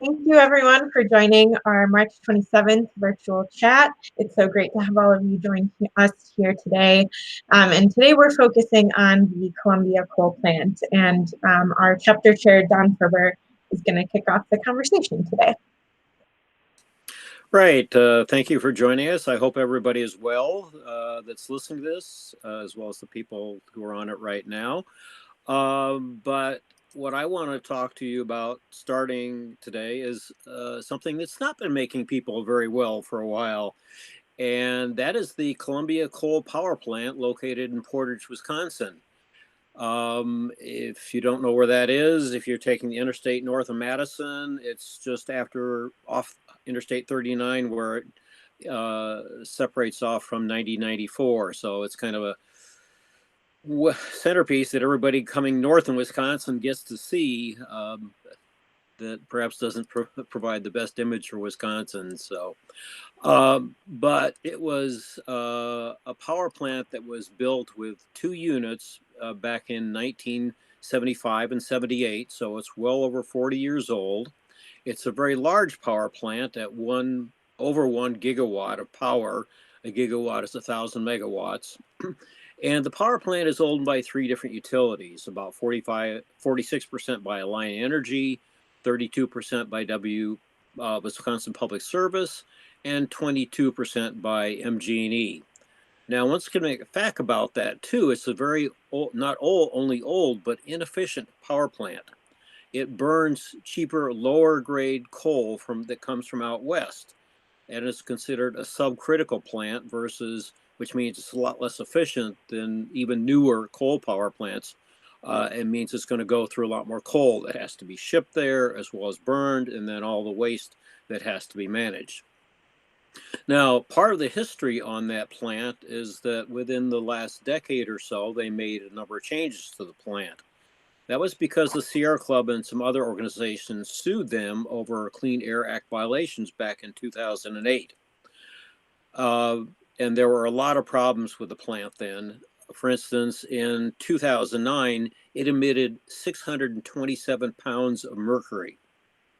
Thank you everyone for joining our March 27th virtual chat. It's so great to have all of you join us here today. And today we're focusing on the Columbia coal plant, and our chapter chair, Don Ferber, is going to kick off the conversation today. Right. Thank you for joining us. I hope everybody is well that's listening to this, as well as the people who are on it right now. But what I want to talk to you about starting today is something that's not been making people very well for a while, and that is the Columbia Coal Power Plant located in Portage, Wisconsin. If you don't know where that is, if you're taking the interstate north of Madison, it's just off Interstate 39 where it separates off from 9094. So it's kind of a centerpiece that everybody coming north in Wisconsin gets to see, that perhaps doesn't provide the best image for Wisconsin. So, but it was a power plant that was built with 2 units back in 1975 and 78. So it's well over 40 years old. It's a very large power plant at over 1 gigawatt of power. A gigawatt is 1,000 megawatts. And the power plant is owned by 3 different utilities, about 46% by Alliant Energy, 32% by Wisconsin Public Service, and 22% by MG&E. Now, once again, make a fact about that too, it's a very old, not only old, but inefficient power plant. It burns cheaper, lower grade coal that comes from out west, and it's considered a subcritical plant which means it's a lot less efficient than even newer coal power plants. It means it's going to go through a lot more coal that has to be shipped there as well as burned, and then all the waste that has to be managed. Now, part of the history on that plant is that within the last decade or so, they made a number of changes to the plant. That was because the Sierra Club and some other organizations sued them over Clean Air Act violations back in 2008. And there were a lot of problems with the plant then. For instance, in 2009, it emitted 627 pounds of mercury.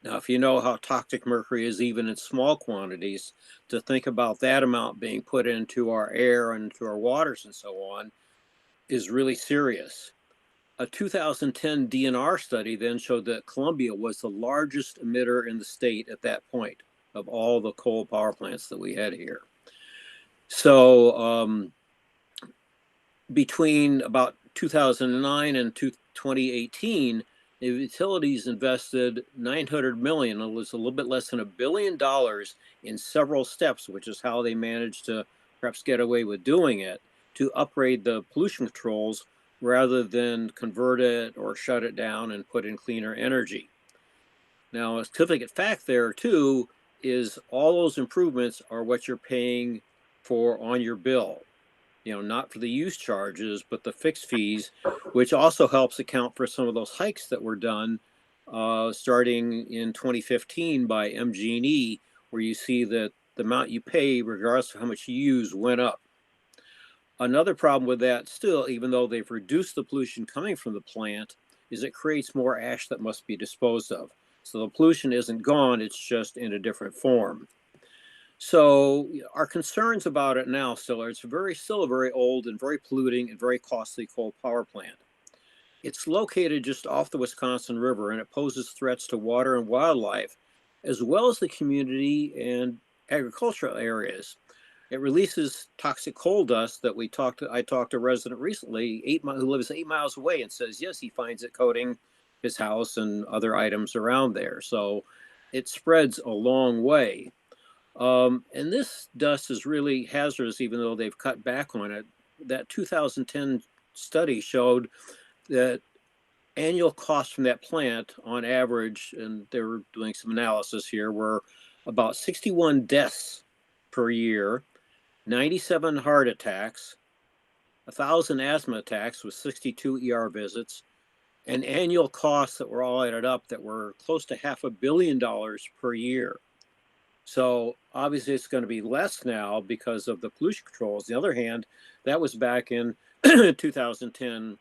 Now, if you know how toxic mercury is, even in small quantities, to think about that amount being put into our air and into our waters and so on is really serious. A 2010 DNR study then showed that Columbia was the largest emitter in the state at that point of all the coal power plants that we had here. So between about 2009 and 2018, the utilities invested $900 million. It was a little bit less than $1 billion in several steps, which is how they managed to perhaps get away with doing it, to upgrade the pollution controls rather than convert it or shut it down and put in cleaner energy. Now, a significant fact there too is all those improvements are what you're paying for on your bill. Not for the use charges, but the fixed fees, which also helps account for some of those hikes that were done starting in 2015 by MG&E, where you see that the amount you pay, regardless of how much you use, went up. Another problem with that still, even though they've reduced the pollution coming from the plant, is it creates more ash that must be disposed of. So the pollution isn't gone, it's just in a different form. So our concerns about it now still are it's still a very old and very polluting and very costly coal power plant. It's located just off the Wisconsin River, and it poses threats to water and wildlife, as well as the community and agricultural areas. It releases toxic coal dust that I talked to a resident recently, who lives 8 miles away, and says, yes, he finds it coating his house and other items around there. So it spreads a long way. And this dust is really hazardous, even though they've cut back on it. That 2010 study showed that annual costs from that plant on average, and they were doing some analysis here, were about 61 deaths per year, 97 heart attacks, 1,000 asthma attacks with 62 ER visits, and annual costs that were all added up that were close to $500 million per year. So obviously it's going to be less now because of the pollution controls. On the other hand, that was back in 2010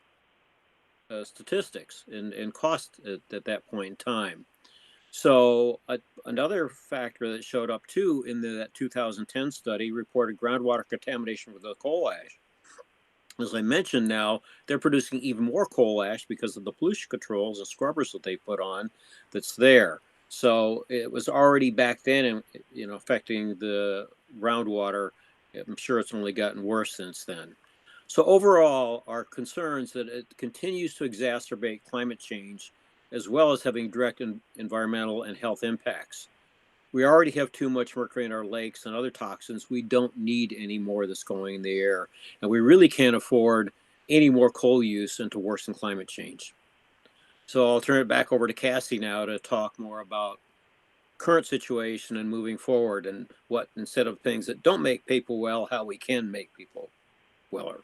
statistics and cost at that point in time. So another factor that showed up too in that 2010 study reported groundwater contamination with the coal ash. As I mentioned, now they're producing even more coal ash because of the pollution controls and scrubbers that they put on that's there. So it was already back then, affecting the groundwater. I'm sure it's only gotten worse since then. So overall, our concerns that it continues to exacerbate climate change, as well as having direct environmental and health impacts. We already have too much mercury in our lakes and other toxins. We don't need any more that's going in the air. And we really can't afford any more coal use and to worsen climate change. So I'll turn it back over to Cassie now to talk more about current situation and moving forward, and what, instead of things that don't make people well, how we can make people weller.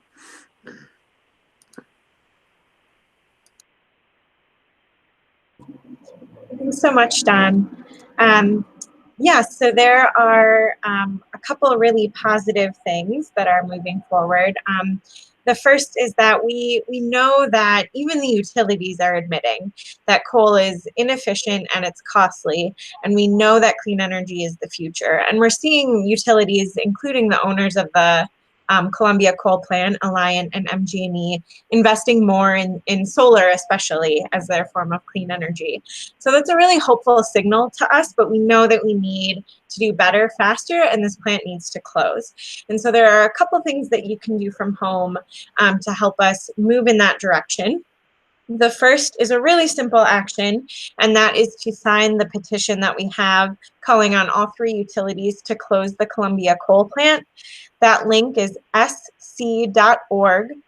Thanks so much, Don. Yes, so there are a couple of really positive things that are moving forward. The first is that we know that even the utilities are admitting that coal is inefficient and it's costly, and we know that clean energy is the future. And we're seeing utilities, including the owners of the Columbia Coal Plant, Alliant, and MG&E, investing more in solar, especially as their form of clean energy. So that's a really hopeful signal to us, but we know that we need to do better faster, and this plant needs to close. And so there are a couple things that you can do from home to help us move in that direction. The first is a really simple action, and that is to sign the petition that we have calling on all three utilities to close the Columbia Coal Plant. That link is sc.org/WI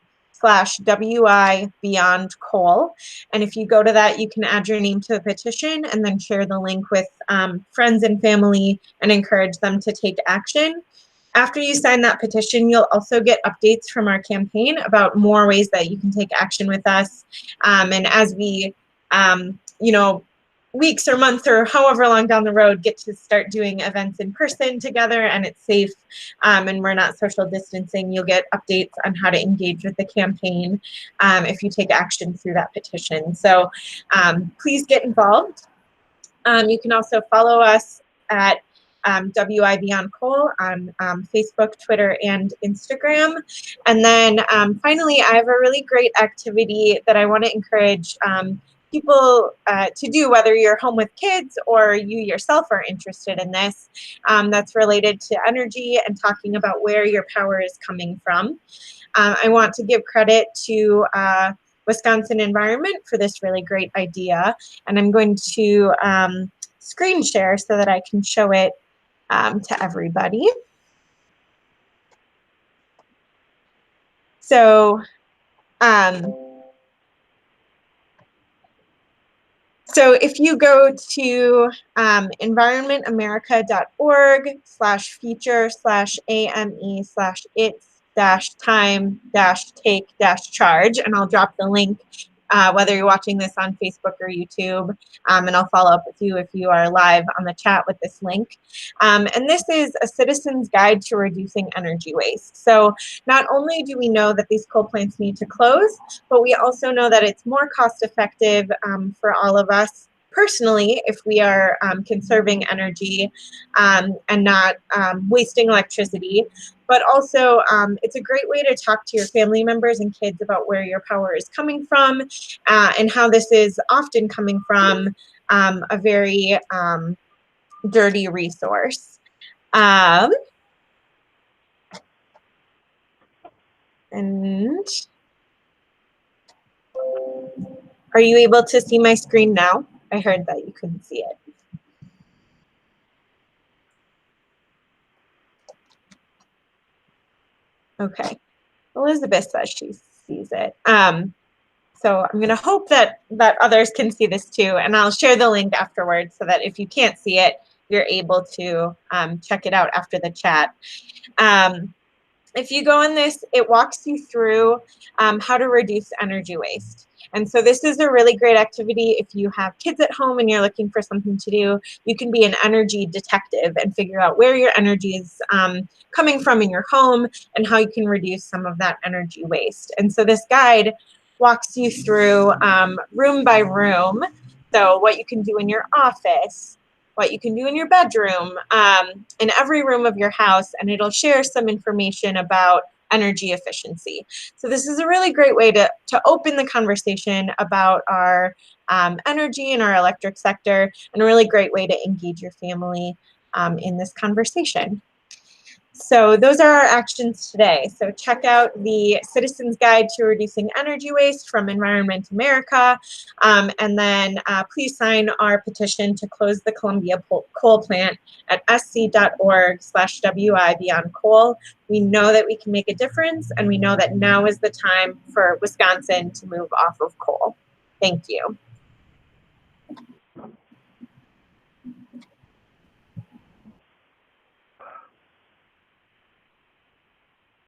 Beyond Coal. And if you go to that, you can add your name to the petition and then share the link with friends and family and encourage them to take action. After you sign that petition, you'll also get updates from our campaign about more ways that you can take action with us. And as we, weeks or months or however long down the road, get to start doing events in person together and it's safe and we're not social distancing, you'll get updates on how to engage with the campaign if you take action through that petition. So please get involved. You can also follow us at WI Beyond Coal on Facebook, Twitter, and Instagram. And then finally, I have a really great activity that I want to encourage people to do, whether you're home with kids or you yourself are interested in this, that's related to energy and talking about where your power is coming from. I want to give credit to Wisconsin Environment for this really great idea. And I'm going to screen share so that I can show it to everybody. So, so if you go to environmentamerica.org/feature/ame/its-time-take-charge, and I'll drop the link whether you're watching this on Facebook or YouTube, and I'll follow up with you if you are live on the chat with this link. And this is a citizen's guide to reducing energy waste. So not only do we know that these coal plants need to close, but we also know that it's more cost effective for all of us personally if we are conserving energy and not wasting electricity. But also, it's a great way to talk to your family members and kids about where your power is coming from and how this is often coming from a very dirty resource. And are you able to see my screen now? I heard that you couldn't see it. Okay, Elizabeth says she sees it. So I'm gonna hope that others can see this too, and I'll share the link afterwards so that if you can't see it, you're able to check it out after the chat. If you go in this, it walks you through how to reduce energy waste. And so this is a really great activity. If you have kids at home and you're looking for something to do, you can be an energy detective and figure out where your energy is coming from in your home and how you can reduce some of that energy waste. And so this guide walks you through room by room. So what you can do in your office, what you can do in your bedroom, in every room of your house, and it'll share some information about energy efficiency. So this is a really great way to open the conversation about our energy in our electric sector, and a really great way to engage your family in this conversation. So those are our actions today. So check out the Citizen's Guide to Reducing Energy Waste from Environment America, and then please sign our petition to close the Columbia coal plant at sc.org/WI Beyond Coal. We know that we can make a difference, and we know that now is the time for Wisconsin to move off of coal. Thank you.